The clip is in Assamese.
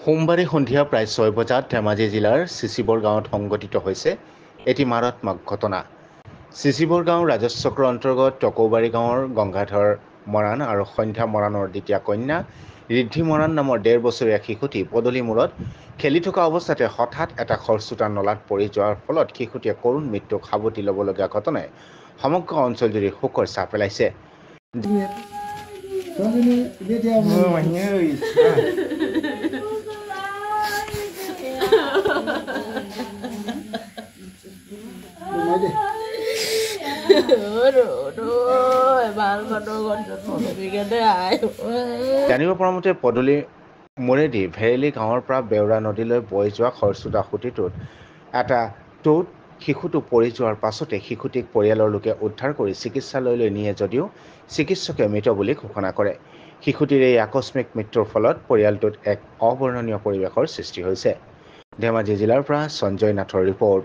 সোমবাৰে সন্ধিয়া প্ৰায় 6 বজাত ধেমাজি জিলাৰ চিচিবৰ গাঁৱত সংঘটিত হৈছে এটি মাৰাত্মক ঘটনা। চিচিবৰ গাঁও ৰাজচক্ৰৰ অন্তৰ্গত টকৌবাৰী গাঁৱৰ গংগাধৰ মৰাণ আৰু সন্ধ্যা মৰাণৰ দ্বিতীয় কন্যা ঋদ্ধি মৰাণ নামৰ 1.5 বছৰীয়া শিশুটি পদূলি মূৰত খেলি থকা অৱস্থাতে হঠাৎ এটা খৰচোতা নলাত পৰি যোৱাৰ ফলত শিশুটিয়ে কৰুণ মৃত্যুক সাৱটি ল'বলগীয়া ঘটনাই সমগ্ৰ অঞ্চলজুৰি শোকৰ ছাঁ পেলাইছে। জানিব পৰা মতে পদূলি মোৰেদি ভেৰেলি গাঁৱৰ পৰা বেউৰা নদীলৈ বৈ যোৱা খৰচোতা সুঁতিটোত এটা টৌত শিশুটো পৰি যোৱাৰ পাছতে শিশুটিক পৰিয়ালৰ লোকে উদ্ধাৰ কৰি চিকিৎসালয়লৈ নিয়ে যদিও চিকিৎসকে মৃত বুলি ঘোষণা কৰে। শিশুটিৰ এই আকস্মিক মৃত্যুৰ ফলত পৰিয়ালটোত এক অবৰ্ণনীয় পৰিৱেশৰ সৃষ্টি হৈছে। ধেমাজি জিলাৰ পৰা সঞ্জয় নাথৰ ৰিপৰ্ট।